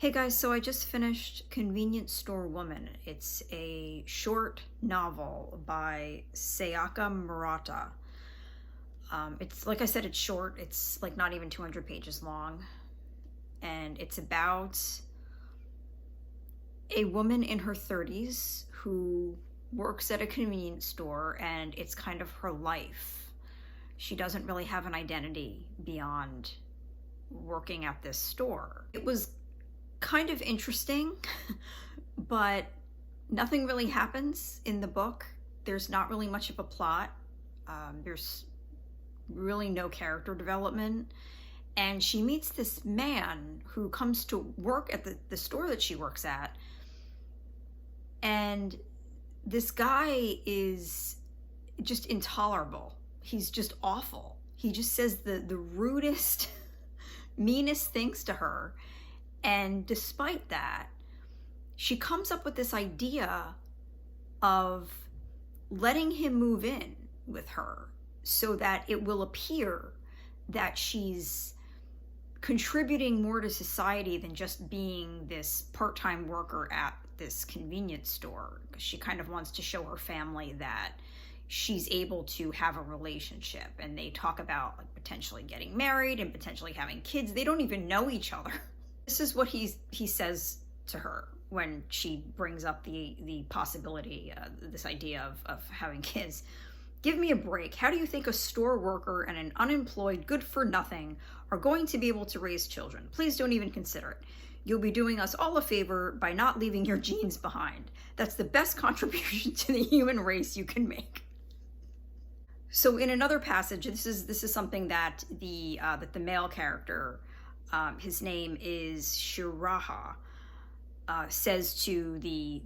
Hey guys, so I just finished Convenience Store Woman. It's a short novel by Sayaka Murata. It's like I said, it's short. It's like not even 200 pages long. And it's about a woman in her 30s who works at a convenience store, and it's kind of her life. She doesn't really have an identity beyond working at this store. It was kind of interesting, but nothing really happens in the book. There's not really much of a plot. There's really no character development. And she meets this man who comes to work at the store that she works at. And this guy is just intolerable. He's just awful. He just says the rudest, meanest things to her. And despite that, she comes up with this idea of letting him move in with her so that it will appear that she's contributing more to society than just being this part-time worker at this convenience store. She kind of wants to show her family that she's able to have a relationship, and they talk about like potentially getting married and potentially having kids. They don't even know each other. This is what he says to her when she brings up the possibility, this idea of having kids. Give me a break. How do you think a store worker and an unemployed good-for-nothing are going to be able to raise children? Please don't even consider it. You'll be doing us all a favor by not leaving your genes behind. That's the best contribution to the human race you can make. So in another passage, this is something that the male character, his name is Shiraha, says to the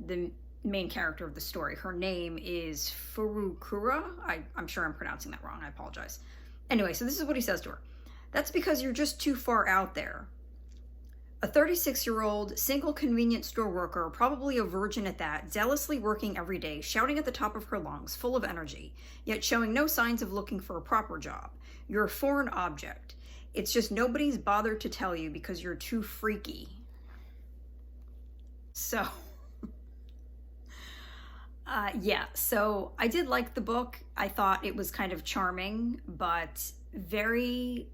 main character of the story. Her name is Furukura. I'm sure I'm pronouncing that wrong. I apologize. Anyway, so this is what he says to her. That's because you're just too far out there. A 36-year-old single convenience store worker, probably a virgin at that, zealously working every day, shouting at the top of her lungs, full of energy, yet showing no signs of looking for a proper job. You're a foreign object. It's just nobody's bothered to tell you because you're too freaky. So, yeah, so I did like the book. I thought it was kind of charming, but very,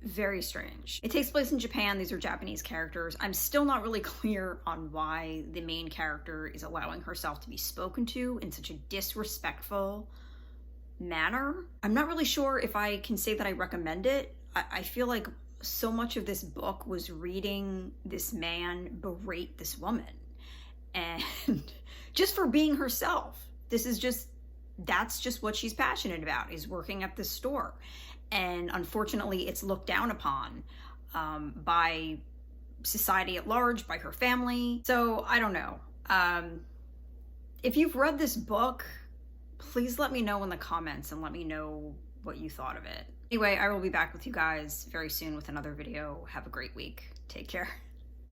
very strange. It takes place in Japan. These are Japanese characters. I'm still not really clear on why the main character is allowing herself to be spoken to in such a disrespectful manner. I'm not really sure if I can say that I recommend it. I feel like so much of this book was reading this man berate this woman, and just for being herself. That's just what she's passionate about, is working at this store. And unfortunately, it's looked down upon by society at large, by her family. So I don't know. If you've read this book, please let me know in the comments and let me know what you thought of it. Anyway, I will be back with you guys very soon with another video. Have a great week. Take care.